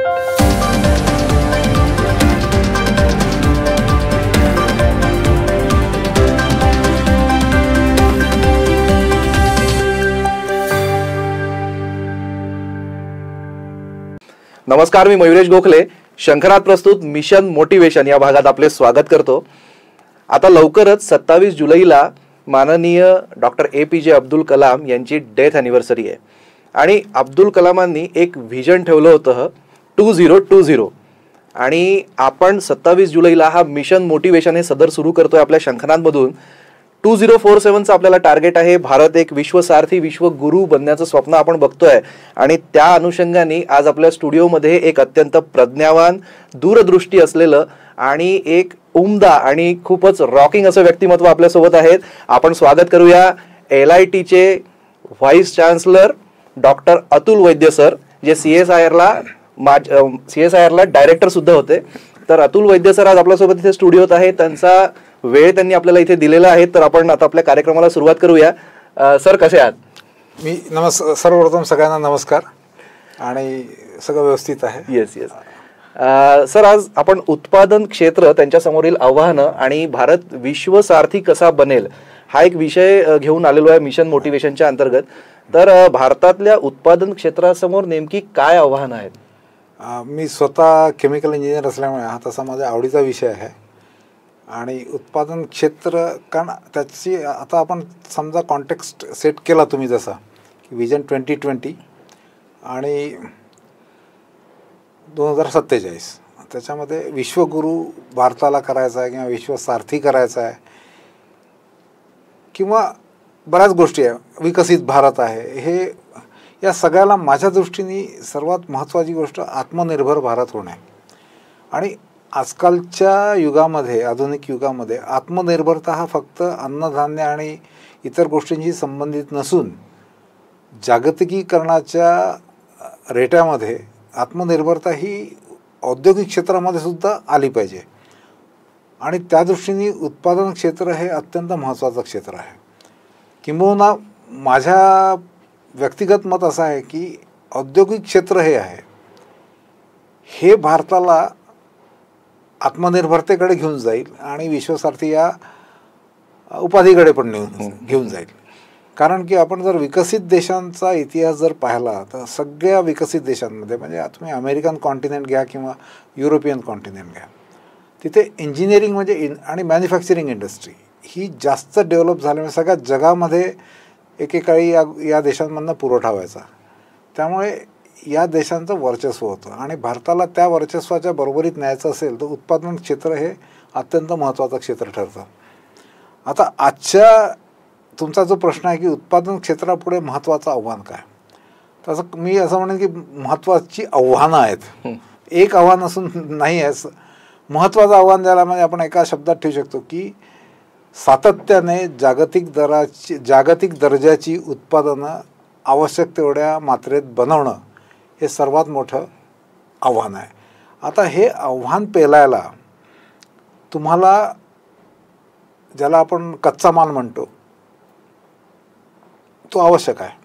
नमस्कार, मी मयुरेश गोखले. शंखनाद प्रस्तुत मिशन मोटिवेशन या भागात आपले स्वागत करतो. आता लवकरच 27 जुलैला माननीय डॉक्टर APJ अब्दुल कलाम यांची डेथ अॅनिव्हर्सरी आहे आणि अब्दुल कलामांनी एक व्हिजन ठेवलं होतं 2020 आणि आपण 27 जुलैला हा मिशन मोटिवेशन हे सदर सुरू करतोय आपल्या शंखनादमधून. 2047चं आपल्याला टार्गेट आहे. भारत एक विश्वसारथी विश्वगुरू बनण्याचं स्वप्न आपण बघतोय आणि त्या अनुषंगाने आज आपल्या स्टुडिओमध्ये एक अत्यंत प्रज्ञावान, दूरदृष्टी असलेलं आणि एक उमदा आणि खूपच रॉकिंग असं व्यक्तिमत्व आपल्यासोबत आहेत. आपण स्वागत करूया LITचे व्हाईस चान्सलर डॉक्टर अतुल वैद्य सर, जे CSIRला डायरेक्टर सुद्धा होते. तर अतुल वैद्य सर आज आपल्यासोबत इथे स्टुडिओत आहे. त्यांचा वेळ त्यांनी आपल्याला इथे दिलेला आहे. तर आपण आता आपल्या कार्यक्रमाला सुरुवात करूया. सर, कसे आहात? मी सर्वप्रथम सगळ्यांना नमस्कार आणि सगळं व्यवस्थित आहे. येस. सर, आज आपण उत्पादन क्षेत्र, त्यांच्यासमोरील आव्हानं आणि भारत विश्वसारथी कसा बनेल हा एक विषय घेऊन आलेलो आहे मिशन मोटिवेशनच्या अंतर्गत. तर भारतातल्या उत्पादन क्षेत्रासमोर नेमकी काय आव्हानं आहेत? मी स्वतः केमिकल इंजिनियर असल्यामुळे हा तसा माझ्या आवडीचा विषय आहे आणि उत्पादन क्षेत्र, कारण त्याची आता आपण समजा कॉन्टेक्स्ट सेट केला तुम्ही जसा की विजन 2020 आणि 2047, त्याच्यामध्ये विश्वगुरू भारताला करायचा आहे किंवा विश्वसारथी करायचा आहे किंवा बऱ्याच गोष्टी आहे, विकसित भारत आहे. हे या सगळ्याला माझ्या दृष्टीने सर्वात महत्त्वाची गोष्ट आत्मनिर्भर भारत होणे. आणि आजकालच्या युगामध्ये, आधुनिक युगामध्ये आत्मनिर्भरता हा फक्त अन्नधान्य आणि इतर गोष्टींशी संबंधित नसून जागतिकीकरणाच्या रेट्यामध्ये आत्मनिर्भरता ही औद्योगिक क्षेत्रामध्ये सुद्धा आली पाहिजे. आणि त्या दृष्टीने उत्पादन क्षेत्र हे अत्यंत महत्त्वाचं क्षेत्र आहे. किंबहुना माझ्या व्यक्तिगत मत असं आहे की औद्योगिक क्षेत्र हे आहे, हे भारताला आत्मनिर्भरतेकडे घेऊन जाईल आणि विश्वसारथी या उपाधीकडे पण घेऊन जाईल. कारण की आपण जर विकसित देशांचा इतिहास जर पाहिला तर सगळ्या विकसित देशांमध्ये, म्हणजे तुम्ही अमेरिकन कॉन्टिनेंट घ्या किंवा युरोपियन कॉन्टिनेंट घ्या, तिथे इंजिनिअरिंग म्हणजे आणि मॅन्युफॅक्चरिंग इंडस्ट्री ही जास्त डेव्हलप झाल्यामुळे सगळ्या जगामध्ये एकेकाळी या देशांमधनं पुरवठा व्हायचा. त्यामुळे या देशांचं वर्चस्व होतं आणि भारताला त्या वर्चस्वाच्या बरोबरीत न्यायचं असेल तर उत्पादन क्षेत्र हे अत्यंत महत्त्वाचं क्षेत्र ठरतं. आता आजच्या तुमचा जो प्रश्न आहे की उत्पादन क्षेत्रापुढे महत्त्वाचं आव्हान काय, तसं मी असं म्हणेन की महत्त्वाची आव्हानं आहेत. एक आव्हान असून नाही आहे, महत्त्वाचं आव्हान द्यायला म्हणजे आपण एका शब्दात ठेवू शकतो की सातत्याने जागतिक दर्जाची उत्पादनं आवश्यक तेवढ्या मात्रेत बनवणं हे सर्वात मोठं आव्हान आहे. आता हे आव्हान पेलायला तुम्हाला, ज्याला आपण कच्चा माल म्हणतो, तो आवश्यक आहे.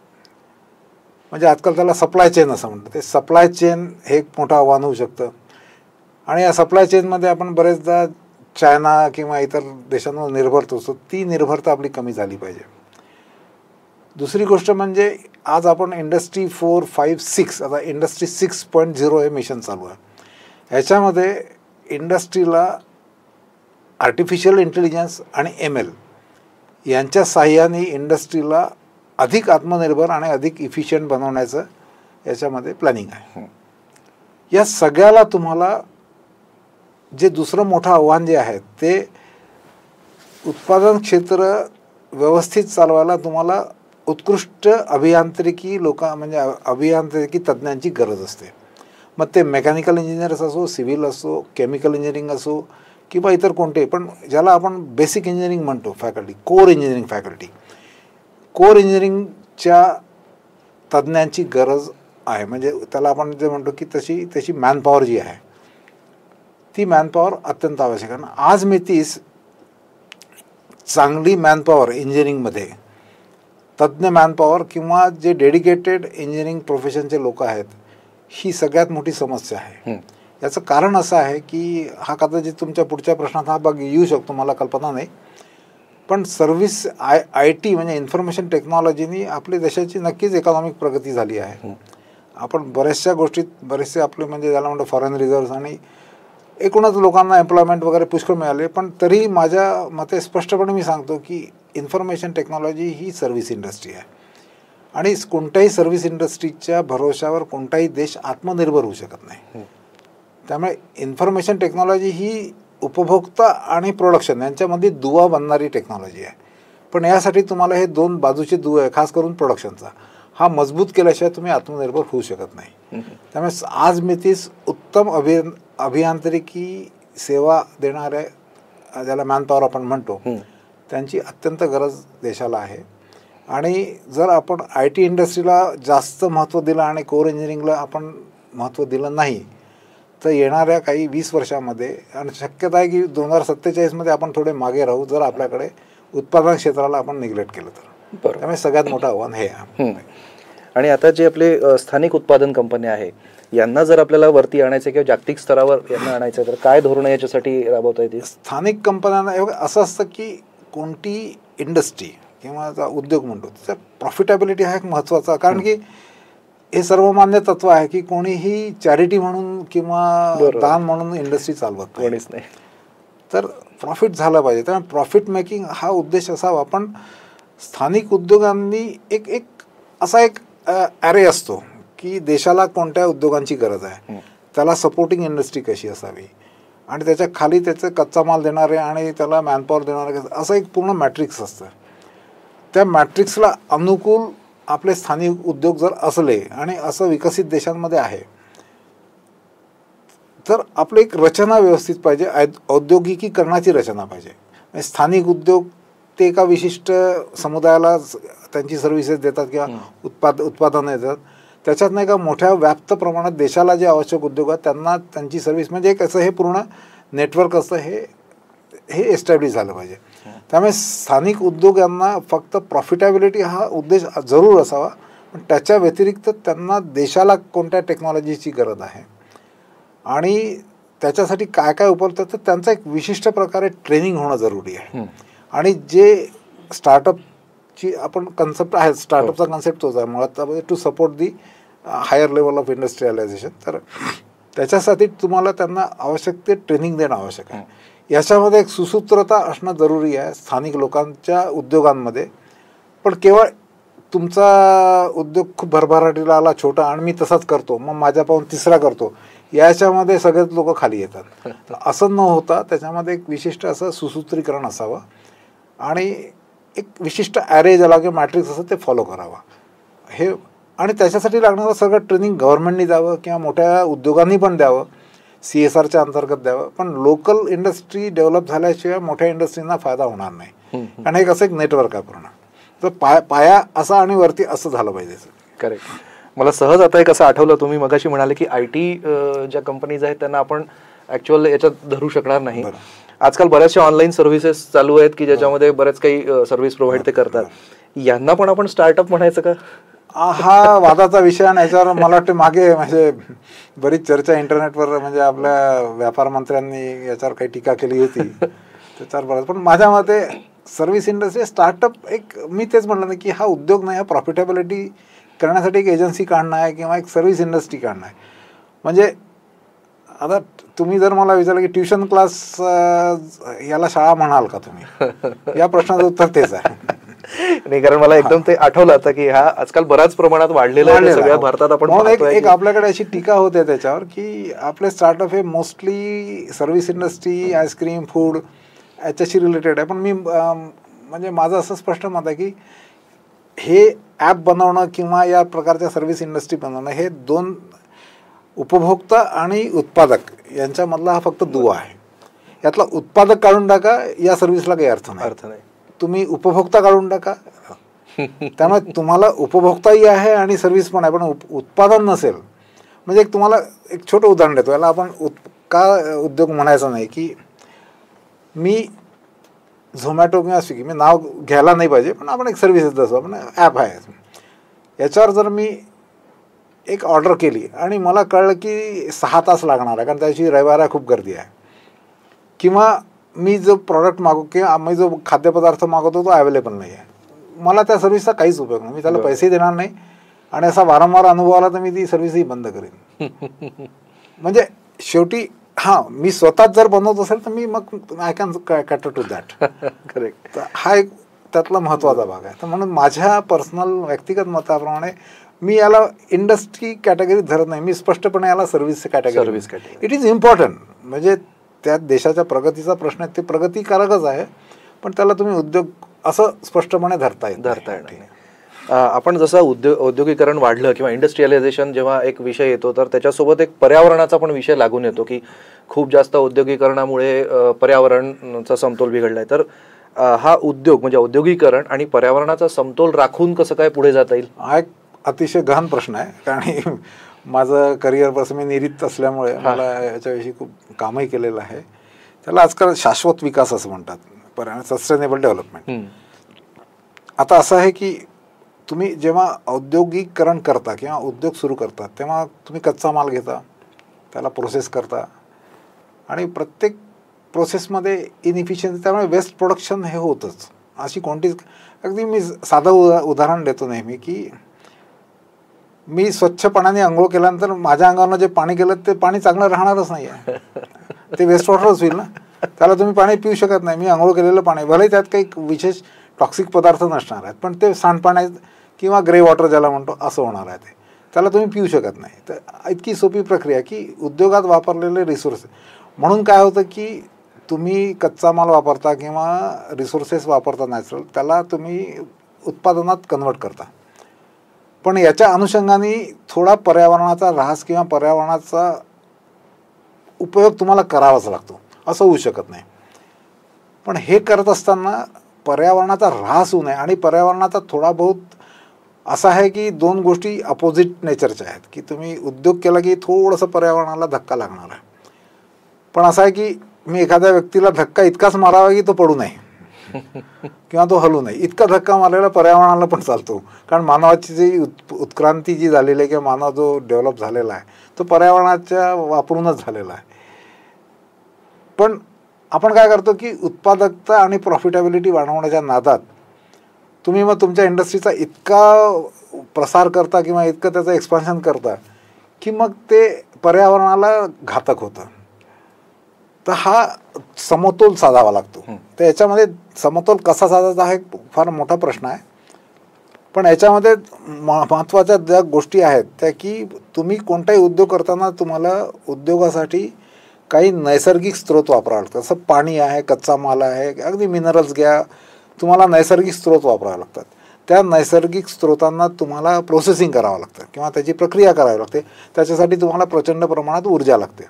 म्हणजे आजकाल त्याला सप्लाय चेन असं म्हणतं. ते सप्लाय चेन हे एक मोठं आव्हान होऊ शकतं आणि या सप्लाय चेनमध्ये आपण बरेचदा चायना किंवा इतर देशांवर निर्भरतो, सो ती निर्भरता आपली कमी झाली पाहिजे. दुसरी गोष्ट म्हणजे आज आपण इंडस्ट्री 4, 5, 6, आता इंडस्ट्री 6.0 हे मिशन चालू आहे. ह्याच्यामध्ये इंडस्ट्रीला आर्टिफिशियल इंटेलिजन्स आणि ML यांच्या साहाय्याने इंडस्ट्रीला अधिक आत्मनिर्भर आणि अधिक इफिशियंट बनवण्याचं याच्यामध्ये प्लॅनिंग आहे. या सगळ्याला तुम्हाला जे दुसरं मोठं आव्हान जे आहे ते उत्पादन क्षेत्र व्यवस्थित चालवायला तुम्हाला उत्कृष्ट अभियांत्रिकी म्हणजे अभियांत्रिकी तज्ज्ञांची गरज असते. मग ते मेकॅनिकल इंजिनियर्स असो, सिव्हिल असो, केमिकल इंजिनिअरिंग असो किंवा इतर कोणते, पण ज्याला आपण बेसिक इंजिनिअरिंग म्हणतो faculty, core engineering faculty, core इंजिनिअरिंगच्या तज्ज्ञांची गरज आहे. म्हणजे त्याला आपण जे म्हणतो की तशी मॅनपॉवर जी आहे ती मॅनपॉवर अत्यंत आवश्यक आहे. आज मी चांगली मॅनपॉवर इंजिनिअरिंगमध्ये, तज्ज्ञ मॅनपॉवर किंवा जे डेडिकेटेड इंजिनिअरिंग प्रोफेशनचे लोक आहेत ही सगळ्यात मोठी समस्या आहे. याचं कारण असं आहे की हा कदाचित तुमच्या पुढच्या प्रश्नात हा भाग येऊ शकतो, मला कल्पना नाही, पण सर्व्हिस आय टी म्हणजे इन्फॉर्मेशन टेक्नॉलॉजीनी आपल्या देशाची नक्कीच इकॉनॉमिक प्रगती झाली आहे. आपण बऱ्याचशा गोष्टीत बरेचसे आपले म्हणजे ज्याला म्हणतो फॉरेन रिझर्व्ह आणि एकूणच लोकांना एम्प्लॉयमेंट वगैरे पुष्कळ मिळाले, पण तरी माझ्या मते स्पष्टपणे मी सांगतो की इन्फॉर्मेशन टेक्नॉलॉजी ही सर्व्हिस इंडस्ट्री आहे आणि कोणत्याही सर्व्हिस इंडस्ट्रीच्या भरोशावर कोणताही देश आत्मनिर्भर होऊ शकत नाही. त्यामुळे इन्फॉर्मेशन टेक्नॉलॉजी ही उपभोक्ता आणि प्रोडक्शन यांच्यामध्ये दुवा बनणारी टेक्नॉलॉजी आहे. पण यासाठी तुम्हाला हे दोन बाजूचे दुवे आहे, खास करून प्रोडक्शनचा, हा मजबूत केल्याशिवाय तुम्ही आत्मनिर्भर होऊ शकत नाही. त्यामुळे आज मी तीच उत्तम अभियांत्रिकी सेवा देणाऱ्या ज्याला मॅनपॉवर आपण म्हणतो त्यांची अत्यंत गरज देशाला आहे. आणि जर आपण आय टी इंडस्ट्रीला जास्त महत्त्व दिलं आणि कोर इंजिनिअरिंगला आपण महत्त्व दिलं नाही तर येणाऱ्या काही 20 वर्षामध्ये आणि शक्यता आहे की 2047मध्ये आपण थोडे मागे राहू जर आपल्याकडे उत्पादन क्षेत्राला आपण निग्लेक्ट केलं तर. त्यामुळे सगळ्यात मोठं आव्हान हे आहे. आणि आता जे आपले स्थानिक उत्पादन कंपन्या आहे यांना जर आपल्याला वरती आणायचं किंवा जागतिक स्तरावर यांना आणायचं तर काय धोरणं याच्यासाठी राबवता येतील? स्थानिक कंपन्यांना असं असतं की कोणती इंडस्ट्री किंवा उद्योग म्हणतो त्याचा प्रॉफिटेबिलिटी हा एक महत्त्वाचा, कारण की हे सर्वमान्य तत्व आहे की कोणीही चॅरिटी म्हणून किंवा दान म्हणून इंडस्ट्री चालवत नाही, तर प्रॉफिट झालं पाहिजे. त्यामुळे प्रॉफिट मेकिंग हा उद्देश असावा. पण स्थानिक उद्योगांनी एक असा एक ॲरे असतो की देशाला कोणत्या उद्योगांची गरज आहे, त्याला सपोर्टिंग इंडस्ट्री कशी असावी आणि त्याच्या खाली त्याचं कच्चा माल देणारे आणि त्याला मॅनपॉवर देणारे असं एक पूर्ण मॅट्रिक्स असतं. त्या मॅट्रिक्सला अनुकूल आपले स्थानिक उद्योग जर असले आणि असं विकसित देशांमध्ये आहे तर आपली एक रचना व्यवस्थित पाहिजे, औद्योगिकीकरणाची रचना पाहिजे. स्थानिक उद्योग ते एका विशिष्ट समुदायाला त्यांची सर्व्हिसेस देतात किंवा उत्पादनं देतात, त्याच्यात नाही का मोठ्या व्याप्त प्रमाणात देशाला जे आवश्यक उद्योग आहेत त्यांना त्यांची सर्व्हिस म्हणजे एक असं हे पूर्ण नेटवर्क असतं हे एस्टॅब्लिश झालं पाहिजे. त्यामुळे स्थानिक उद्योगांना फक्त प्रॉफिटेबिलिटी हा उद्देश जरूर असावा, पण त्याच्या व्यतिरिक्त त्यांना देशाला कोणत्या टेक्नॉलॉजीची गरज आहे आणि त्याच्यासाठी काय काय उपलब्ध तर त्यांचं एक विशिष्ट प्रकारे ट्रेनिंग होणं जरुरी आहे. आणि जे स्टार्टअपची आपण कन्सेप्ट आहे, स्टार्टअपचा कन्सेप्ट तोच आहे मुळात, to support the higher level of industrialisation. तर त्याच्यासाठी तुम्हाला त्यांना आवश्यक ते ट्रेनिंग देणं आवश्यक आहे. याच्यामध्ये एक सुसूत्रता असणं जरुरी आहे स्थानिक लोकांच्या उद्योगांमध्ये. पण केवळ तुमचा उद्योग खूप भरभराटीला आला छोटा आणि मी तसाच करतो मग माझ्या पाहून तिसरा करतो याच्यामध्ये सगळेच लोक खाली येतात. असं न होता त्याच्यामध्ये एक विशिष्ट असं सुसूत्रीकरण असावं आणि एक विशिष्ट ॲरे ज्याला किंवा मॅट्रिक्स असं ते फॉलो करावं हे. आणि त्याच्यासाठी लागणारं सगळं ट्रेनिंग गव्हर्नमेंटनी द्यावं किंवा मोठ्या उद्योगांनी पण द्यावं, CSRच्या अंतर्गत द्यावं. पण लोकल इंडस्ट्री डेव्हलप झाल्याशिवाय मोठ्या इंडस्ट्रींना फायदा होणार नाही. कारण एक असं एक नेटवर्क आहे पूर्ण. तर पाया असा आणि वरती असं झालं पाहिजे. करेक्ट. मला सहज आता एक असं आठवलं, तुम्ही मगाशी म्हणाले की IT ज्या कंपनीज आहेत त्यांना आपण ॲक्च्युअल याच्यात धरू शकणार नाही. आजकाल बऱ्याचशा ऑनलाईन सर्व्हिसेस चालू आहेत की ज्याच्यामध्ये बरेच काही सर्व्हिस प्रोव्हाइड ते करतात. यांना पण आपण स्टार्टअप म्हणायचं का? हा वादाचा विषय आणि याच्यावर मला वाटतं मागे म्हणजे बरीच चर्चा इंटरनेटवर म्हणजे आपल्या व्यापार मंत्र्यांनी याच्यावर काही टीका केली होती त्याच्यावर बरं. पण माझ्या मते सर्व्हिस इंडस्ट्री स्टार्टअप एक मी तेच म्हटलं ना की हा उद्योग नाही, हा प्रॉफिटेबिलिटी करण्यासाठी एक एजन्सी काढणं आहे किंवा एक सर्व्हिस इंडस्ट्री काढणं आहे. म्हणजे आता तुम्ही जर मला विचारलं की ट्युशन क्लास याला शाळा म्हणाल का तुम्ही, या प्रश्नाचं उत्तर तेच आहे. नाही, कारण मला एकदम ते आठवलं आता की हा आजकाल बऱ्याच प्रमाणात वाढलेला आहे सगळ्या भारतात. आपण एक आपल्याकडे अशी टीका होते त्याच्यावर की आपले स्टार्टअप हे mostly service industry, ice cream, food याच्याशी रिलेटेड आहे. पण मी म्हणजे माझं असं स्पष्ट मत आहे की हे ॲप बनवणं किंवा या प्रकारच्या सर्व्हिस इंडस्ट्री बनवणं हे दोन उपभोक्ता आणि उत्पादक यांच्यामधला हा फक्त दुवा आहे. यातला उत्पादक काढून टाका, या सर्व्हिसला काही अर्थ नाही. तुम्ही उपभोक्ता काढून टाका, त्यामुळे तुम्हाला उपभोक्ताही आहे आणि सर्व्हिस पण आहे. पण उत्पादन नसेल म्हणजे एक तुम्हाला एक छोटं उदाहरण देतो. याला आपण का उद्योग म्हणायचा नाही की मी झोमॅटो किंवा स्विगी, मी नाव घ्यायला नाही पाहिजे पण आपण एक सर्व्हिसेस जसं आपण ॲप आहे याच्यावर जर मी एक ऑर्डर केली आणि मला कळलं की 6 तास लागणार आहे, कारण त्याची रविवार खूप गर्दी आहे, किंवा मी जो प्रॉडक्ट किंवा मी जो खाद्यपदार्थ मागवतो तो अवेलेबल नाही आहे, मला त्या सर्व्हिसचा काहीच उपयोग नाही, मी त्याला पैसे देणार नाही आणि असा वारंवार अनुभव आला तर मी ती सर्व्हिसही बंद करेन. म्हणजे शेवटी मी स्वतःच जर बनवत असेल तर मी मग I can cater to that. Correct. तर हा एक त्यातला महत्त्वाचा भाग आहे. तर म्हणून माझ्या पर्सनल व्यक्तिगत मताप्रमाणे मी याला इंडस्ट्री कॅटेगरीत धरत नाही, मी स्पष्टपणे याला service category. It is important. म्हणजे त्या देशाच्या प्रगतीचा प्रश्न आहे, ते प्रगतीकारकच आहे, पण त्याला तुम्ही उद्योग असं स्पष्टपणे धरता येईल. आपण जसं औद्योगिकरण वाढलं किंवा इंडस्ट्रियलायझेशन जेव्हा एक विषय येतो तर त्याच्यासोबत एक पर्यावरणाचा पण विषय लागून येतो की खूप जास्त औद्योगिकरणामुळे पर्यावरणाचा समतोल बिघडलाय. तर हा उद्योग म्हणजे औद्योगिकरण आणि पर्यावरणाचा समतोल राखून कसं काय पुढे जाता येईल? हा एक अतिशय गहन प्रश्न आहे, कारण माझं करिअरपासून मी निरीत असल्यामुळे मला याच्याविषयी खूप कामही केलेलं आहे. त्याला आजकाल शाश्वत विकास असं म्हणतात, सस्टेनेबल डेव्हलपमेंट. आता असं आहे की तुम्ही जेव्हा औद्योगिकरण करता किंवा उद्योग सुरू करता तेव्हा तुम्ही कच्चा माल घेता, त्याला प्रोसेस करता, आणि प्रत्येक प्रोसेसमध्ये इनइफिशियन्सी, त्यामुळे वेस्ट प्रोडक्शन हे होतंच. अशी कोणतीच, अगदी मी साधं उदाहरण देतो नेहमी की मी स्वच्छ पाण्याने आंघोळ केल्यानंतर माझ्या अंगावरनं जे पाणी गेलं ते पाणी चांगलं राहणारच नाही आहे, ते वेस्ट वॉटरच होईल ना, त्याला तुम्ही पाणी पिऊ शकत नाही. मी आंघोळ केलेलं पाणी, भलेही त्यात काही विशेष टॉक्सिक पदार्थ नसणार आहेत, पण ते सांडपाण्यात किंवा ग्रे वॉटर ज्याला म्हणतो असं होणार आहे, ते त्याला तुम्ही पिऊ शकत नाही. तर इतकी सोपी प्रक्रिया की उद्योगात वापरलेले रिसोर्स, म्हणून काय होतं की तुम्ही कच्चा माल वापरता किंवा रिसोर्सेस वापरता नॅचरल, त्याला तुम्ही उत्पादनात कन्वर्ट करता, पण याच्या अनुषंगाने थोडा पर्यावरणाचा ऱ्हास किंवा पर्यावरणाचा उपयोग तुम्हाला करावाच लागतो, असं होऊ शकत नाही. पण हे करत असताना पर्यावरणाचा ऱ्हास होऊ नये, आणि पर्यावरणाचा थोडा बहुत असा आहे की दोन गोष्टी अपोजिट नेचरच्या आहेत, की तुम्ही उद्योग केला की थोडंसं पर्यावरणाला धक्का लागणार आहे, पण असं आहे की मी एखाद्या व्यक्तीला धक्का इतकाच मारावा की तो पडू नये किंवा तो हलू नये, इतका धक्का मारलेला पर्यावरणाला पण चालतो. कारण मानवाची जी उत्क्रांती जी झालेली आहे किंवा मानव जो डेव्हलप झालेला आहे तो पर्यावरणाच्या वापरूनच झालेला आहे. पण आपण काय करतो की उत्पादकता आणि प्रॉफिटेबिलिटी वाढवण्याच्या नादात तुम्ही मग तुमच्या इंडस्ट्रीचा इतका प्रसार करता किंवा इतकं त्याचं एक्सपान्शन करता की मग ते पर्यावरणाला घातक होतं. तर हा समतोल साधावा लागतो. तर याच्यामध्ये समतोल कसा साधायचा हा एक फार मोठा प्रश्न आहे, पण याच्यामध्ये महत्त्वाच्या ज्या गोष्टी आहेत त्या की तुम्ही कोणताही उद्योग करताना तुम्हाला उद्योगासाठी काही नैसर्गिक स्रोत वापरावे लागतात. जसं पाणी आहे, कच्चा माल आहे, अगदी मिनरल्स घ्या, तुम्हाला नैसर्गिक स्रोत वापरावे लागतात. त्या नैसर्गिक स्रोतांना तुम्हाला प्रोसेसिंग करावं लागतं किंवा त्याची प्रक्रिया करावी लागते. त्याच्यासाठी तुम्हाला प्रचंड प्रमाणात ऊर्जा लागते.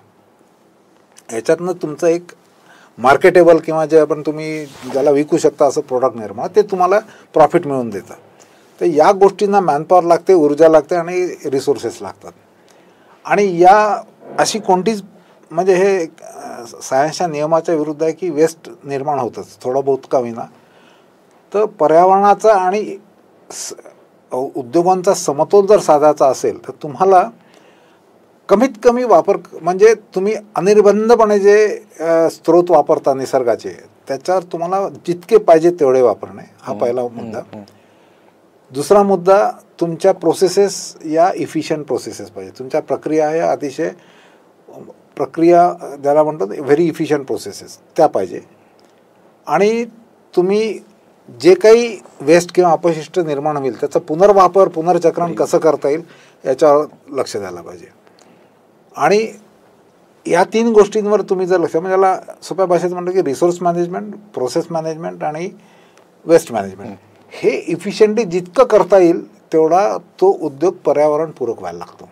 याच्यातनं तुमचं एक मार्केटेबल किंवा जे आपण तुम्ही ज्याला विकू शकता असं प्रोडक्ट निर्माण, ते तुम्हाला प्रॉफिट मिळवून देतं. तर या गोष्टींना मॅनपॉवर लागते, ऊर्जा लागते आणि रिसोर्सेस लागतात. आणि या अशी कोणतीच, म्हणजे हे सायन्सच्या नियमाच्या विरुद्ध आहे की वेस्ट निर्माण होतंच थोडं बहुत का होईना. तर पर्यावरणाचा आणि उद्योगांचा समतोल जर साधायचा असेल तर तुम्हाला कमीत कमी वापर, म्हणजे तुम्ही अनिर्बंधपणे जे स्रोत वापरता निसर्गाचे त्याच्यावर तुम्हाला जितके पाहिजे तेवढे वापरणे, हा पहिला मुद्दा. दुसरा मुद्दा, तुमच्या प्रोसेसेस या इफिशियंट प्रोसेसेस पाहिजे. तुमच्या प्रक्रिया या अतिशय प्रक्रिया ज्याला म्हणतात व्हेरी इफिशियंट प्रोसेसेस त्या पाहिजे. आणि तुम्ही जे काही वेस्ट किंवा अपशिष्ट निर्माण होईल त्याचा पुनर्वापर, पुनर्चक्रण कसं करता येईल याच्यावर लक्ष द्यायला पाहिजे. आणि या 3 गोष्टींवर तुम्ही जर लक्ष, म्हणजे याला सोप्या भाषेत म्हणतो की रिसोर्स मॅनेजमेंट, प्रोसेस मॅनेजमेंट आणि वेस्ट मॅनेजमेंट, हे इफिशियंटली जितकं करता येईल तेवढा तो उद्योग पर्यावरणपूरक व्हायला लागतो.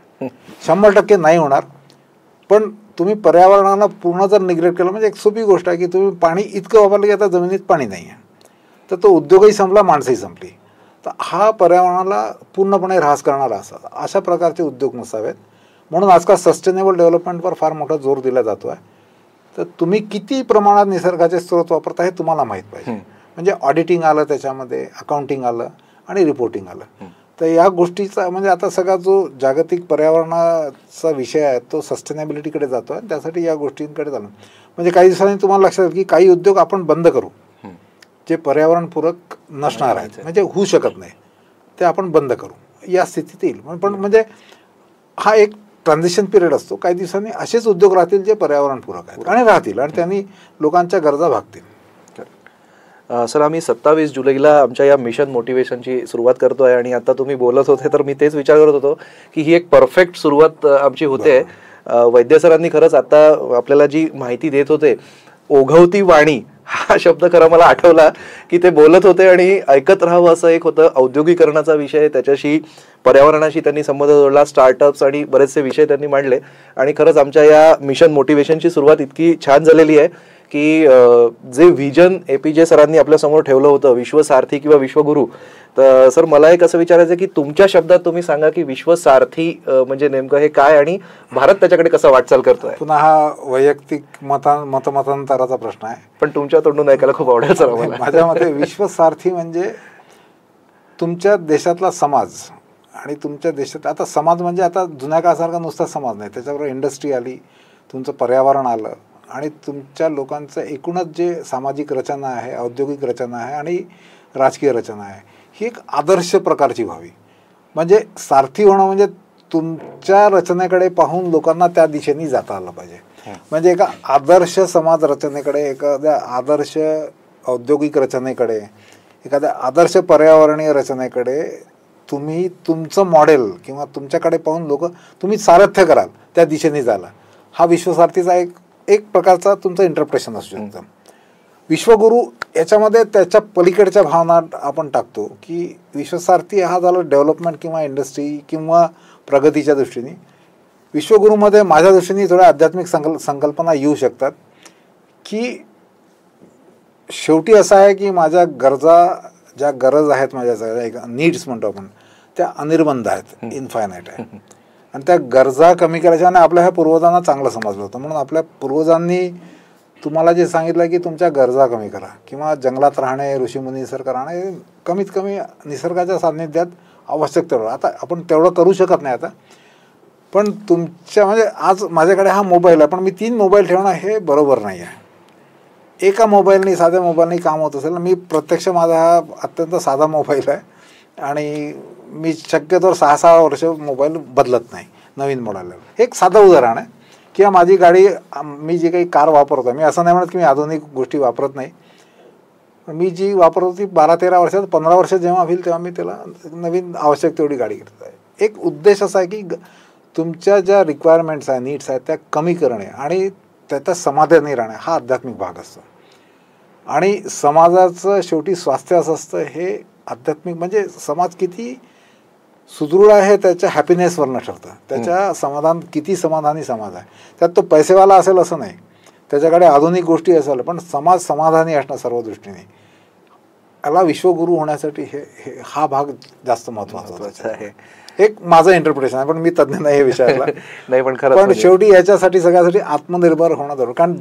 100% नाही होणार, पण तुम्ही पर्यावरणाला पूर्ण जर निग्लेक्ट केलं, म्हणजे एक सोपी गोष्ट आहे की तुम्ही पाणी इतकं वापरलं की आता जमिनीत पाणी नाही आहे, तर तो उद्योगही संपला, माणसंही संपली. तर हा पर्यावरणाला पूर्णपणे ऱ्हास करणारा अशा प्रकारचे उद्योग नसावेत. म्हणून आजकाल सस्टेनेबल डेव्हलपमेंटवर फार मोठा जोर दिला जातो आहे. तर तुम्ही किती प्रमाणात निसर्गाचे स्रोत वापरता हे तुम्हाला माहीत पाहिजे. म्हणजे ऑडिटिंग आलं, त्याच्यामध्ये अकाउंटिंग आलं आणि रिपोर्टिंग आलं. तर या गोष्टीचा म्हणजे आता सगळा जो जागतिक पर्यावरणाचा विषय आहे तो सस्टेनेबिलिटीकडे जातो आहे, त्यासाठी या गोष्टींकडे चालू. म्हणजे काही दिवसांनी तुम्हाला लक्षात येईल की काही उद्योग आपण बंद करू जे पर्यावरणपूरक नसणार आहेत, म्हणजे होऊ शकत नाही, ते आपण बंद करू या स्थितीत येईल. पण म्हणजे हा एक ट्रान्झिशन पिरियड असतो. काही दिवसांनी असेच उद्योग राहतील जे पर्यावरणपूरक आहेत आणि राहतील आणि त्यांनी लोकांच्या गरजा भागतील. सर, आम्ही 27 जुलैला आमच्या या मिशन मोटिवेशनची सुरुवात करतो आहे आणि आता तुम्ही बोलत होते तर मी तेच विचार करत होतो की ही एक परफेक्ट सुरुवात आमची होते. वैद्य सरांनी खरंच आता आपल्याला जी माहिती देत होते, ओघवती वाणी हा शब्द खरा मला आठवला की ते बोलत होते आणि ऐकत राहावं असं एक होतं. औद्योगिकरणाचा विषय, त्याच्याशी पर्यावरणाशी त्यांनी संबंध जोडला, स्टार्टअप्स आणि बरेचसे विषय त्यांनी मांडले आणि खरंच आमच्या या मिशन मोटिवेशनची सुरुवात इतकी छान झालेली आहे की जे व्हिजन APJ सरांनी आपल्या समोर ठेवलं होतं, विश्वसारथी किंवा विश्वगुरू. तर सर, मला एक असं विचारायचं की तुमच्या शब्दात तुम्ही सांगा की विश्वसारथी म्हणजे नेमकं हे काय आणि भारत त्याच्याकडे कसा वाटचाल करतोय. पुन्हा हा वैयक्तिक मतमतांतराचा प्रश्न आहे, पण तुमच्या तोंडून ऐकायला खूप आवडेल सर मला. माझ्या मते विश्वसारथी म्हणजे तुमच्या देशातला समाज आणि तुमच्या देशात आता समाज म्हणजे आता जुन्या काळासारखा नुसता समाज नाही, त्याच्याबरोबर इंडस्ट्री आली, तुमचं पर्यावरण आलं आणि तुमच्या लोकांचं एकूणच जे सामाजिक रचना आहे, औद्योगिक रचना आहे आणि राजकीय रचना आहे, ही एक आदर्श प्रकारची व्हावी. म्हणजे सारथी होणं म्हणजे तुमच्या रचनेकडे पाहून लोकांना त्या दिशेने जाता आलं पाहिजे. म्हणजे एका आदर्श समाज रचनेकडे, एखाद्या आदर्श औद्योगिक रचनेकडे, एखाद्या आदर्श पर्यावरणीय रचनेकडे तुम्ही तुमचं मॉडेल किंवा तुमच्याकडे पाहून लोक तुम्ही सारथ्य कराल त्या दिशेने जायला. हा विश्वसारथीचा एक प्रकारचा तुमचं इंटरप्रेशन असू शकतं. विश्वगुरू याच्यामध्ये त्याच्या पलीकडच्या भावना आपण टाकतो की विश्वसारथी हा झाला डेव्हलपमेंट किंवा इंडस्ट्री किंवा प्रगतीच्या दृष्टीने. विश्वगुरूमध्ये माझ्या दृष्टीने थोड्या आध्यात्मिक संकल्पना येऊ शकतात की शेवटी असं आहे की माझ्या गरजा, ज्या गरज आहेत माझ्या नीड्स म्हणतो आपण, त्या अनिर्बंध आहेत, इनफायनाईट आहे आणि त्या गरजा कमी करायच्या. आणि आपल्या ह्या पूर्वजांना चांगलं समजलं होतं म्हणून आपल्या पूर्वजांनी तुम्हाला जे सांगितलं की तुमच्या गरजा कमी करा किंवा जंगलात राहणे, ऋषीमुनीसारखं राहणे, कमीत कमी निसर्गाच्या सान्निध्यात आवश्यक तेवढं. आता आपण तेवढं करू शकत नाही आता, पण तुमच्या म्हणजे आज माझ्याकडे हा मोबाईल आहे पण मी 3 मोबाईल ठेवणं हे बरोबर नाही आहे. एका मोबाईलनी, साध्या मोबाईलनी काम होत असेल. मी प्रत्यक्ष माझा हा अत्यंत साधा मोबाईल आहे आणि मी शक्यतोवर 6-6 वर्ष मोबाईल बदलत नाही, नवीन मॉडेल. एक साधं उदाहरण आहे. किंवा माझी गाडी, मी जी काही कार वापरतो, मी असं नाही म्हणत की मी आधुनिक गोष्टी वापरत नाही, मी जी वापरतो ती 12-13 वर्षात, 15 वर्ष जेव्हा होईल तेव्हा मी त्याला नवीन आवश्यक तेवढी गाडी घेत आहे. एक उद्देश असा आहे की तुमच्या ज्या रिक्वायरमेंट्स आहे, नीड्स आहेत त्या कमी करणे आणि त्याचा समाधानी राहणे हा आध्यात्मिक भाग असतो. आणि समाजाचं शेवटी स्वास्थ्य असं असतं, हे आध्यात्मिक म्हणजे समाज किती सुदृढ आहे त्याच्या हॅपीनेसवरनं ठरतं, त्याच्या समाधान किती समाधानी समाज आहे. त्यात तो पैसेवाला असेल असं नाही, त्याच्याकडे आधुनिक गोष्टी असेल, पण समाज समाधानी असणं सर्व दृष्टीने. याला विश्वगुरू होण्यासाठी हा भाग जास्त महत्त्वाचा आहे. एक माझं इंटरप्रिटेशन आहे, पण मी तज्ञ नाही हे विषयाला. नाही, पण शेवटी याच्यासाठी सगळ्यासाठी आत्मनिर्भर होणं जरूर. कारण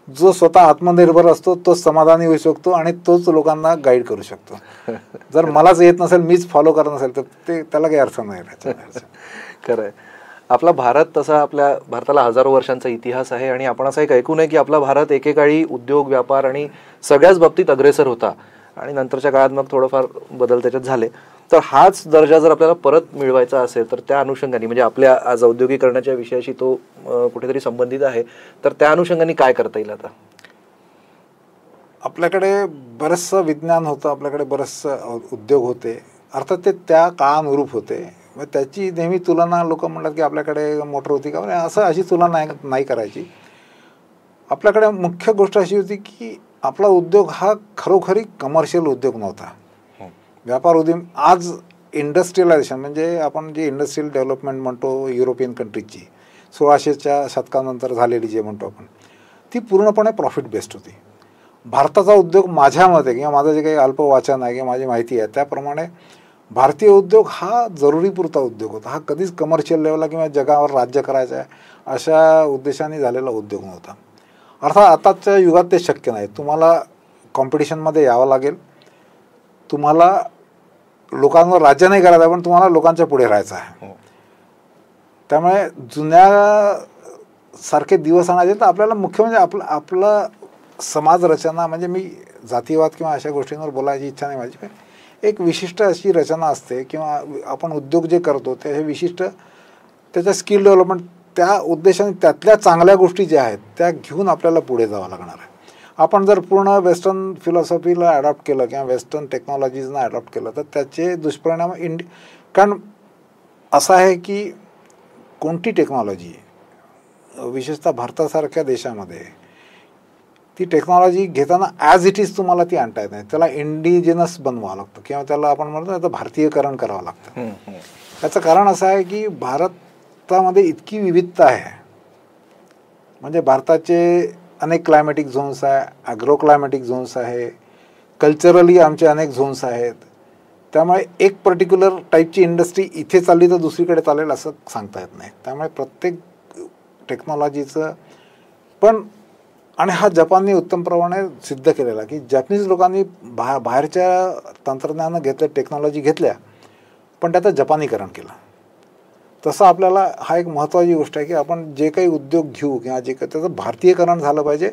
जो स्वतः आत्मनिर्भर असतो तोच समाधानी होऊ शकतो आणि तोच लोकांना गाईड करू शकतो. जर मलाच येत नसेल, मीच फॉलो करत नसेल, तर त्याला काही अर्थ नाही. खरं आहे. आपला भारत तसा, आपल्या भारताला हजारो वर्षांचा इतिहास आहे आणि आपण असं एक ऐकू नये की आपला भारत एकेकाळी उद्योग, व्यापार आणि सगळ्याच बाबतीत अग्रेसर होता आणि नंतरच्या काळात मग थोडंफार बदल त्याच्यात झाले. तर हाच दर्जा जर आपल्याला परत मिळवायचा असेल तर त्या अनुषंगाने, म्हणजे आपल्या आज औद्योगिकरणाच्या विषयाशी तो कुठेतरी संबंधित आहे, तर त्या अनुषंगाने काय करता येईल? आता आपल्याकडे बरंचसं विज्ञान होतं, आपल्याकडे बरेचसं उद्योग होते, अर्थात ते त्या काळानुरूप होते. मग त्याची नेहमी तुलना लोक म्हणतात की आपल्याकडे मोटर होती का, अशी तुलना नाही करायची. आपल्याकडे मुख्य गोष्ट अशी होती की आपला उद्योग हा खरोखरी कमर्शियल उद्योग नव्हता, व्यापार उद्योग. आज इंडस्ट्रियलायझेशन म्हणजे आपण जे इंडस्ट्रियल डेव्हलपमेंट म्हणतो युरोपियन कंट्रीजची 1600च्या शतकानंतर झालेली जे म्हणतो आपण, ती पूर्णपणे प्रॉफिट बेस्ड होती. भारताचा उद्योग माझ्या मते किंवा माझं जे काही अल्प वाचन आहे किंवा माझी माहिती आहे त्याप्रमाणे भारतीय उद्योग हा जरुरीपुरता उद्योग होता. हा कधीच कमर्शियल लेवलला किंवा जगावर राज्य करायचं आहे अशा उद्देशाने झालेला उद्योग नव्हता. अर्थात आताच्या युगात ते शक्य नाही. तुम्हाला कॉम्पिटिशनमध्ये यावं लागेल, तुम्हाला लोकांवर राज्य नाही करायचं, पण तुम्हाला लोकांच्या पुढे राहायचं आहे. त्यामुळे जुन्या सारखे दिवस आणायचे तर आपल्याला मुख्य म्हणजे आपलं समाज रचना, म्हणजे मी जातीवाद किंवा अशा गोष्टींवर बोलायची इच्छा नाही माझी, पण एक विशिष्ट अशी रचना असते किंवा आपण उद्योग जे करतो ते हे विशिष्ट त्याच्या स्किल डेव्हलपमेंट त्या उद्देशाने त्यातल्या चांगल्या गोष्टी ज्या आहेत त्या घेऊन आपल्याला पुढे जावं लागणार आहे. आपण जर पूर्ण वेस्टर्न फिलॉसॉफीला अडॉप्ट केलं किंवा वेस्टर्न टेक्नॉलॉजीजना अडॉप्ट केलं तर त्याचे दुष्परिणाम कारण असं आहे की कोणती टेक्नॉलॉजी विशेषतः भारतासारख्या देशामध्ये ती टेक्नॉलॉजी घेताना ॲज इट इज तुम्हाला ती आणता येत नाही. त्याला इंडिजिनस बनवावं लागतं किंवा त्याला आपण म्हणतो आता भारतीयकरण करावं लागतं. त्याचं कारण असं आहे की भारतामध्ये इतकी विविधता आहे, म्हणजे भारताचे अनेक क्लायमॅटिक झोन्स आहे, ॲग्रो क्लायमॅटिक झोन्स आहे, कल्चरली आमचे अनेक झोन्स आहेत. त्यामुळे एक पर्टिक्युलर टाईपची इंडस्ट्री इथे चालली तर दुसरीकडे चालेल असं सांगता येत नाही. त्यामुळे प्रत्येक टेक्नॉलॉजीचं पण, आणि हा जपानने उत्तमप्रमाणे सिद्ध केलेला की जॅपनीज लोकांनी बाहेरच्या तंत्रज्ञानं घेतलं, टेक्नॉलॉजी घेतल्या, पण त्याचं जपानीकरण केलं. तसं आपल्याला हा एक महत्त्वाची गोष्ट आहे की आपण जे काही उद्योग घेऊ किंवा जे काही त्याचं भारतीयकरण झालं पाहिजे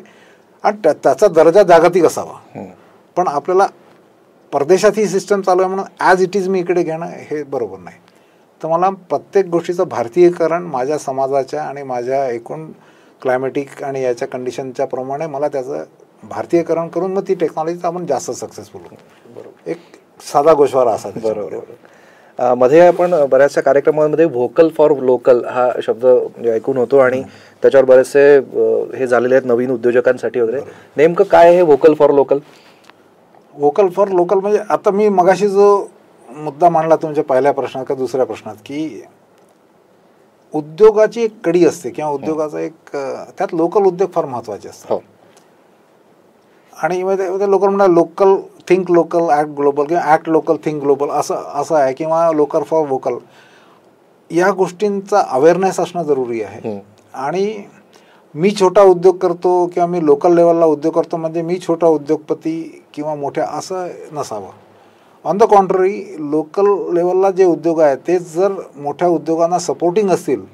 आणि त्याचा दर्जा जागतिक असावा. पण आपल्याला परदेशात ही सिस्टम चालू आहे म्हणून ॲज इट इज मी इकडे घेणं हे बरोबर नाही. तर मला प्रत्येक गोष्टीचं भारतीयकरण माझ्या समाजाच्या आणि माझ्या एकूण क्लायमॅटिक आणि याच्या कंडिशनच्या प्रमाणे मला त्याचं भारतीयकरण करून मग ती टेक्नॉलॉजी आपण जास्त सक्सेसफुल होऊ. बरोबर. एक साधा गोषवारा असा. बरोबर. मध्ये आपण बऱ्याचशा कार्यक्रमांमध्ये व्होकल फॉर लोकल हा शब्द ऐकून होतो आणि त्याच्यावर बरेचसे हे झालेले आहेत नवीन उद्योजकांसाठी वगैरे. नेमकं काय आहे vocal for local? Vocal for local म्हणजे आता मी मगाशी जो मुद्दा मांडला तुमच्या पहिल्या प्रश्नात का दुसऱ्या प्रश्नात की उद्योगाची एक कडी असते किंवा उद्योगाचा एक त्यात लोकल उद्योग फार महत्त्वाचे असतात. आणि लोकल म्हणा local think local act global किंवा ॲक्ट लोकल थिंक ग्लोबल असं आहे किंवा लोकल फॉर व्होकल या गोष्टींचा अवेअरनेस असणं जरुरी आहे. आणि मी छोटा उद्योग करतो किंवा मी लोकल लेवलला उद्योग करतो म्हणजे मी छोटा उद्योगपती किंवा मोठ्या असं नसावं. ऑन द कॉन्ट्ररी लोकल लेवलला जे उद्योग आहेत ते जर मोठ्या उद्योगांना सपोर्टिंग असतील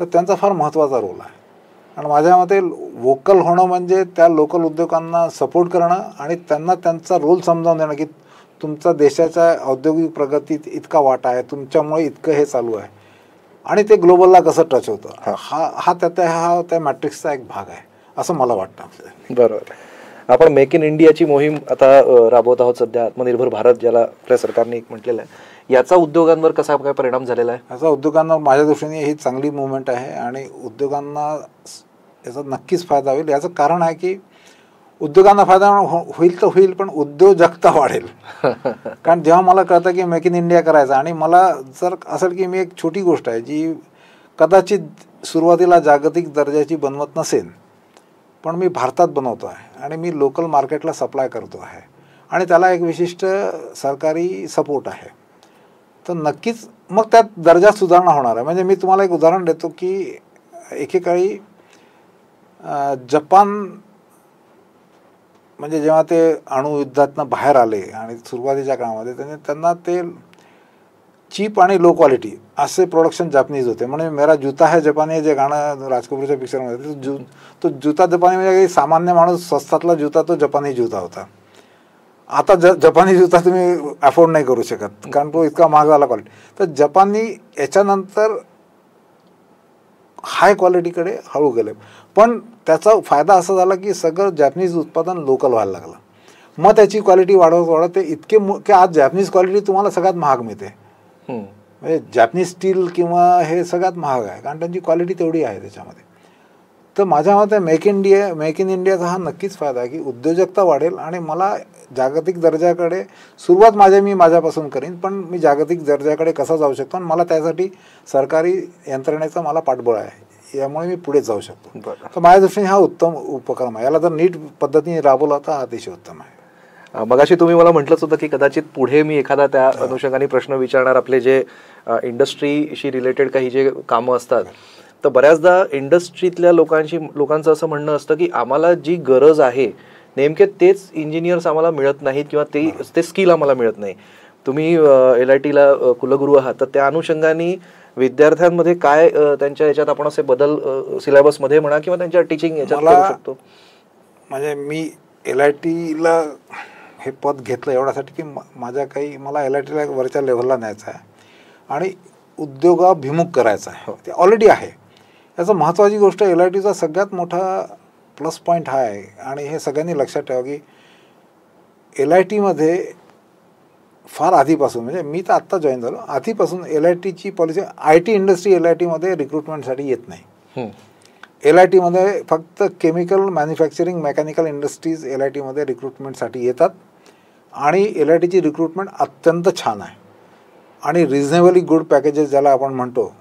तर त्यांचा फार महत्त्वाचा रोल आहे. आणि माझ्या मते व्होकल होणं म्हणजे त्या लोकल उद्योगांना सपोर्ट करणं आणि त्यांना त्यांचा रोल समजावून देणं की तुमचा देशाच्या औद्योगिक प्रगतीत इतका वाटा आहे, तुमच्यामुळे इतकं हे चालू आहे आणि ते ग्लोबलला कसं टच होतं हा त्या मॅट्रिक्सचा एक भाग आहे असं मला वाटतं. बरोबर. आपण मेक इन इंडियाची मोहीम आता राबवत आहोत सध्या, आत्मनिर्भर भारत ज्याला आपल्या सरकारने एक म्हटलेलं आहे, याचा उद्योगांवर कसा काय परिणाम झालेला आहे? याचा उद्योगांवर माझ्या दृष्टीने ही चांगली मुवमेंट आहे आणि उद्योगांना याचा नक्कीच फायदा होईल. याचं कारण आहे की उद्योगांना फायदा होईल तर होईल पण उद्योजकता वाढेल. कारण जेव्हा मला कळतं की मेक इन इंडिया करायचं आणि मला जर असेल की मी एक छोटी गोष्ट आहे जी कदाचित सुरुवातीला जागतिक दर्जाची बनवत नसेल पण मी भारतात बनवतो आहे आणि मी लोकल मार्केटला सप्लाय करतो आहे आणि त्याला एक विशिष्ट सरकारी सपोर्ट आहे तर नक्कीच मग त्यात दर्जात सुधारणा होणार आहे. म्हणजे मी तुम्हाला एक उदाहरण देतो की एकेकाळी जपान म्हणजे जेव्हा ते अणुयुद्धातनं बाहेर आले आणि सुरुवातीच्या काळामध्ये त्यांना ते चीप आणि लो क्वालिटी असे प्रोडक्शन जपानीज होते. म्हणजे मेरा जूता है जपानी जे गाणं राज कपूरच्या पिक्चरमध्ये तो जूता जपानी म्हणजे सामान्य माणूस स्वस्तातला जूता तो जपानी जूता होता. आता जपानी जूता तुम्ही अफोर्ड नाही करू शकत कारण तो इतका महाग झाला क्वालिटी. तर जपानी याच्यानंतर हाय क्वालिटीकडे हळू गेले पण त्याचा फायदा असा झाला की सगळं जॅपनीज उत्पादन लोकल व्हायला लागलं. मग त्याची क्वालिटी वाढवत ते इतके की आज जॅपनीज क्वालिटी तुम्हाला सगळ्यात महाग मिळते. म्हणजे जॅपनीज स्टील किंवा हे सगळ्यात महाग आहे कारण त्यांची क्वालिटी तेवढी आहे त्याच्यामध्ये. तर माझ्या मते मेक इन इंडियाचा हा नक्कीच फायदा आहे की उद्योजकता वाढेल आणि मला जागतिक दर्जाकडे सुरुवात मी माझ्यापासून करीन पण मी जागतिक दर्जाकडे कसा जाऊ शकतो आणि मला त्यासाठी सरकारी यंत्रणेचा मला पाठबळ आहे यामुळे मी पुढे जाऊ शकतो. तर माझ्या दृष्टीने हा उत्तम उपक्रम आहे. याला जर नीट पद्धतीने राबवला तर हा अतिशय उत्तम आहे. मगाशी तुम्ही मला म्हटलंच होतं की कदाचित पुढे मी एखादा त्या अनुषंगाने प्रश्न विचारणार आपले जे इंडस्ट्रीशी रिलेटेड काही जे कामं असतात तर बऱ्याचदा इंडस्ट्रीतल्या लोकांचं असं म्हणणं असतं की आम्हाला जी गरज आहे नेमके तेच इंजिनियर्स आम्हाला मिळत नाहीत किंवा ते स्किल आम्हाला मिळत नाही. तुम्ही LITला कुलगुरू आहात, तर त्या अनुषंगाने विद्यार्थ्यांमध्ये काय त्यांच्या याच्यात आपण असे बदल सिलेबसमध्ये म्हणा किंवा त्यांच्या टीचिंग याच्यात करू शकतो? म्हणजे मी LITला हे पद घेतलं एवढ्यासाठी की मला LITला वरच्या लेव्हलला न्यायचं आहे आणि उद्योगाभिमुख करायचं आहे. ते ऑलरेडी आहे. याचं महत्त्वाची गोष्ट LITचा सगळ्यात मोठा प्लस पॉईंट हा आहे आणि हे सगळ्यांनी लक्षात ठेवा की LITमध्ये फार आधीपासून, म्हणजे मी तर आत्ता जॉईन झालो, आधीपासून LITची पॉलिसी, IT इंडस्ट्री LITमध्ये रिक्रुटमेंटसाठी येत नाही. LITमध्ये फक्त केमिकल मॅन्युफॅक्चरिंग मेकॅनिकल इंडस्ट्रीज LITमध्ये रिक्रुटमेंटसाठी येतात आणि LITची रिक्रुटमेंट अत्यंत छान आहे आणि रिझनेबली गुड पॅकेजेस ज्याला आपण म्हणतो,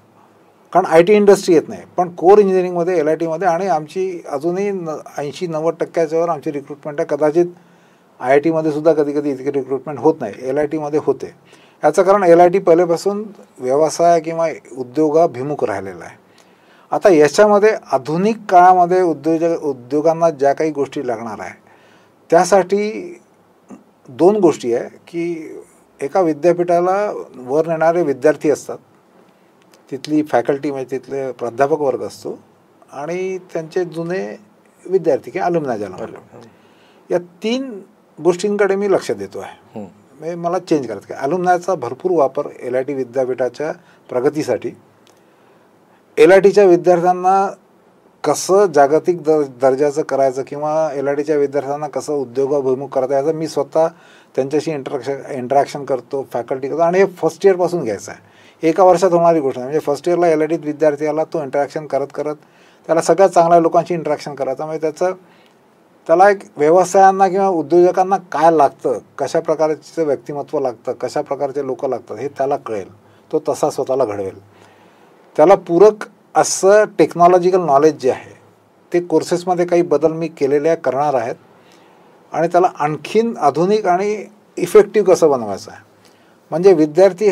कारण IT इंडस्ट्री येत नाही. पण कोर इंजिनिअरिंगमध्ये LITमध्ये आणि आमची अजूनही 80-90% वर आमची रिक्रुटमेंट आहे. कदाचित IITमध्ये सुद्धा कधी कधी इतकी रिक्रुटमेंट होत नाही, LITमध्ये होते. याचं कारण LIT पहिल्यापासून व्यवसाय किंवा उद्योगाभिमुख राहिलेला आहे. आता याच्यामध्ये आधुनिक काळामध्ये उद्योगांना ज्या काही गोष्टी लागणार आहे त्यासाठी 2 गोष्टी आहे की एका विद्यापीठाला वर नेणारे विद्यार्थी असतात, तिथली फॅकल्टी म्हणजे तिथले प्राध्यापक वर्ग असतो आणि त्यांचे जुने विद्यार्थी किंवा अलुमनाय ज्याला म्हणतो. या 3 गोष्टींकडे मी लक्ष देतो आहे. म्हणजे मला चेंज करायचं आहे. अलुमनायचा भरपूर वापर LIT विद्यापीठाच्या प्रगतीसाठी, LITच्या विद्यार्थ्यांना कसं जागतिक दर्जाचं करायचं किंवा LITच्या विद्यार्थ्यांना कसं उद्योगाभिमुख करायचं याचं मी स्वतः त्यांच्याशी इंटरॅक्शन करतो, फॅकल्टी करतो आणि हे फर्स्ट इयरपासून घ्यायचं आहे. एका वर्षात होणारी गोष्ट नाही. म्हणजे फर्स्ट इयरला LITत विद्यार्थी आला, तो इंटरॅक्शन करत करत त्याला सगळ्यात चांगल्या लोकांशी इंटरॅक्शन करायचं. म्हणजे त्याला एक व्यवसायांना किंवा उद्योजकांना काय लागतं, कशा प्रकारचं व्यक्तिमत्व लागतं, कशा प्रकारचे लोक लागतात हे त्याला कळेल. तो तसा स्वतःला घडवेल. त्याला पूरक असं टेक्नॉलॉजिकल नॉलेज जे आहे ते कोर्सेसमध्ये काही बदल मी केलेले करणार आहेत आणि त्याला आणखीन आधुनिक आणि इफेक्टिव्ह कसं बनवायचं आहे. म्हणजे विद्यार्थी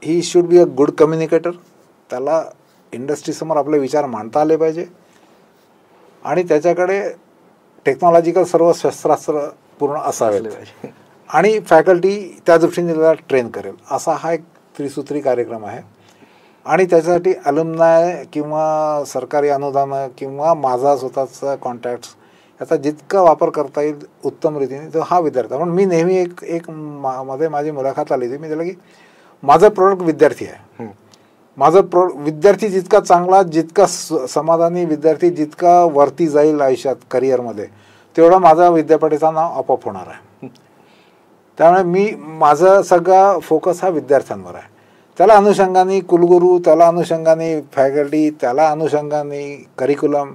he should be a good communicator. त्याला इंडस्ट्रीसमोर आपले विचार मांडता आले पाहिजे आणि त्याच्याकडे टेक्नॉलॉजिकल सर्व शस्त्रास्त्र पूर्ण असावे आणि फॅकल्टी त्या दृष्टीने त्याला ट्रेन करेल. असा हा एक त्रिसूत्री कार्यक्रम आहे आणि त्याच्यासाठी अलुमनाय किंवा सरकारी अनुदानं किंवा माझा स्वतःचा कॉन्टॅक्ट्स याचा जितका वापर करता येईल उत्तम रीतीने तो हा विद्यार्थी. पण मी नेहमी मध्ये माझी मुलाखत आली होती, मी त्याला की माझं प्रोडक्ट विद्यार्थी आहे. माझं विद्यार्थी जितका चांगला, जितका समाधानी विद्यार्थी जितका वरती जाईल आयुष्यात करिअरमध्ये, तेवढा माझा विद्यापीठाचं नाव आपोआप होणार आहे. त्यामुळे माझा सगळा फोकस हा विद्यार्थ्यांवर आहे. त्याला अनुषंगाने कुलगुरू, त्याला अनुषंगाने फॅकल्टी, त्याला अनुषंगाने करिक्युलम,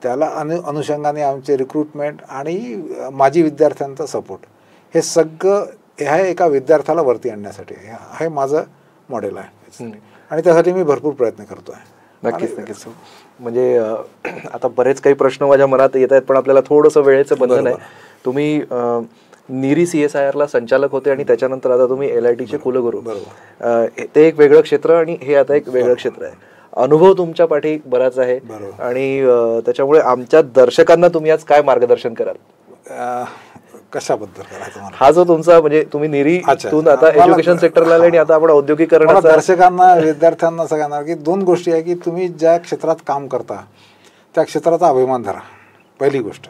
त्याला अनुषंगाने आमचे रिक्रुटमेंट आणि माझी विद्यार्थ्यांचा सपोर्ट, हे सगळं हे एका विद्यार्थ्याला वरती आणण्यासाठी हे माझं मॉडेल आहे आणि त्यासाठी मी भरपूर प्रयत्न करतो आहे. नक्कीच. म्हणजे आता बरेच काही प्रश्न माझ्या मनात येत आहेत, पण आपल्याला थोडंसं वेळेचं बंधन आहे. तुम्ही नीरी CSIRला संचालक होते आणि त्याच्यानंतर आता तुम्ही LITचे कुलगुरू. ते एक वेगळं क्षेत्र आणि हे आता एक वेगळं क्षेत्र आहे. अनुभव तुमच्या पाठी बराच आहे आणि त्याच्यामुळे आमच्या दर्शकांना तुम्ही आज काय मार्गदर्शन कराल? कशाबद्दल करायचं? हा जो तुमचा म्हणजे तुम्ही नीरीतून आता एज्युकेशन सेक्टरला आले आणि आता आपण औद्योगिकरण, दर्शकांना, विद्यार्थ्यांना, सगळ्यांना की 2 गोष्टी आहे की तुम्ही ज्या क्षेत्रात काम करता त्या क्षेत्राचा अभिमान धरा, पहिली गोष्ट.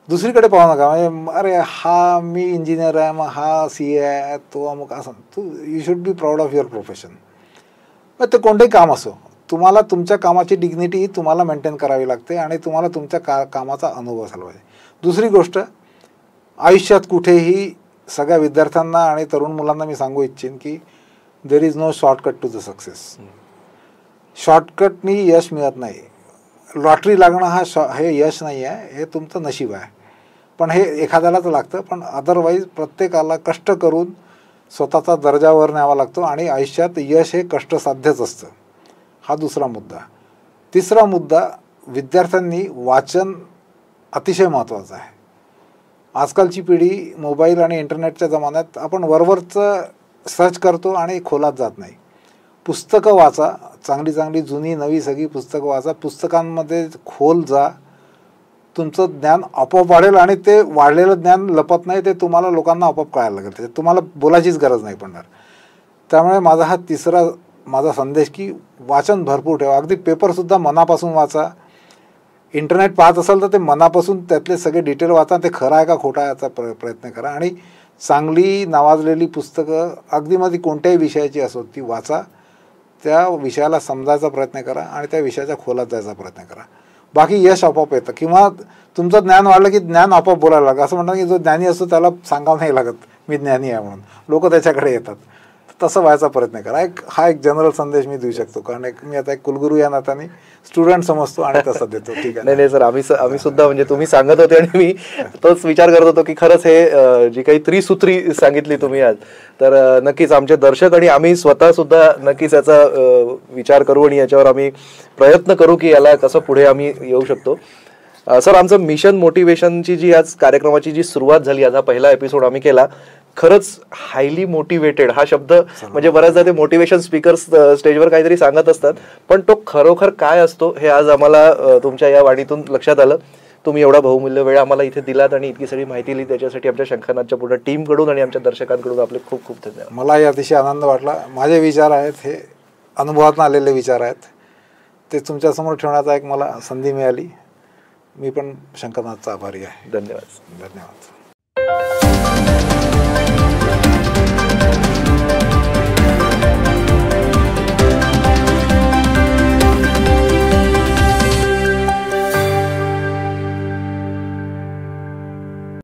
दुसरीकडे पाहू नका म्हणजे अरे मी इंजिनियर आहे, मग CA आहे, तो अमुक असं. You should be proud of your profession. मग ते कोणतेही काम असो, तुम्हाला तुमच्या कामाची डिग्निटी तुम्हाला मेंटेन करावी लागते आणि तुम्हाला तुमच्या कामाचा अनुभव असायला पाहिजे. दुसरी गोष्ट, आयुष्यात कुठेही सगळ्या विद्यार्थ्यांना आणि तरुण मुलांना मी सांगू इच्छिन की there is no shortcut to the success. शॉर्टकटनी यश मिळत नाही. लॉटरी लागणं हे यश नाही आहे, हे तुमचं नशीब आहे. पण हे एखाद्यालाच लागतं. पण अदरवाईज प्रत्येकाला कष्ट करून स्वतःचा दर्जावर न्यावा लागतो आणि आयुष्यात यश हे कष्टसाध्यच असतं. हा दुसरा मुद्दा. तिसरा मुद्दा, विद्यार्थ्यांनी वाचन अतिशय महत्त्वाचं आहे. आजकालची पिढी मोबाईल आणि इंटरनेटच्या जमान्यात आपण वरवरचं सर्च करतो आणि खोलात जात नाही. पुस्तकं वाचा, चांगली चांगली जुनी नवी सगळी पुस्तकं वाचा, पुस्तकांमध्ये खोल जा, तुमचं ज्ञान आपोआप वाढेल आणि ते वाढलेलं ज्ञान लपत नाही, ते तुम्हाला लोकांना आपोआप कळायला लागेल, त्याच्यात तुम्हाला बोलायचीच गरज नाही पडणार. त्यामुळे माझा हा तिसरा माझा संदेश की वाचन भरपूर ठेवा. अगदी पेपरसुद्धा मनापासून वाचा. इंटरनेट पाहत असाल तर ते मनापासून त्यातले सगळे डिटेल वाचा, ते खरं आहे का खोटं आहे याचा प्रयत्न करा. आणि चांगली नावाजलेली पुस्तकं अगदी मध्ये कोणत्याही विषयाची असो ती वाचा, त्या विषयाला समजायचा प्रयत्न करा आणि त्या विषयाच्या खोलात जायचा प्रयत्न करा. बाकी यश आपोआप येतं. किंवा तुमचं ज्ञान वाढलं की ज्ञान आपोआप बोलायला लागतं. असं म्हणतात की जो ज्ञानी असतो त्याला सांगावं नाही लागत मी ज्ञानी आहे म्हणून, लोक त्याच्याकडे येतात. तसं व्हायचा प्रयत्न करा. हा एक जनरल संदेश मी देऊ शकतो, कारण मी आता एक कुलगुरू या नात्याने स्टुडंट समजतो आणि तसं देतो. ठीक आहे. नाही सर, आम्ही सुद्धा म्हणजे तुम्ही सांगत होते आणि मी तोच विचार करत होतो की खरंच हे जी काही त्रिसूत्री सांगितली तुम्ही आज, तर नक्कीच आमचे दर्शक आणि आम्ही स्वतः सुद्धा नक्कीच याचा विचार करू आणि याच्यावर आम्ही प्रयत्न करू की याला कसं पुढे आम्ही येऊ शकतो. सर, आमचं मिशन मोटिवेशनची जी आज कार्यक्रमाची जी सुरुवात झाली, आज हा पहिला एपिसोड आम्ही केला, खरंच हायली मोटिवेटेड हा शब्द म्हणजे बऱ्याचदा ते मोटिवेशन स्पीकर्स स्टेजवर काहीतरी सांगत असतात, पण तो खरोखर काय असतो हे आज आम्हाला तुमच्या या वाणीतून लक्षात आलं. तुम्ही एवढा बहुमूल्य वेळ आम्हाला इथे दिलात आणि इतकी सगळी माहिती दिली, त्याच्यासाठी आमच्या शंखनादच्या पूर्ण टीमकडून आणि आमच्या दर्शकांकडून आपले खूप खूप धन्यवाद. मलाही अतिशय आनंद वाटला. माझे विचार आहेत हे अनुभवातून आलेले विचार आहेत, ते तुमच्यासमोर ठेवण्याचा एक मला संधी मिळाली. मी पण शंखनादचा आभारी आहे. धन्यवाद. धन्यवाद.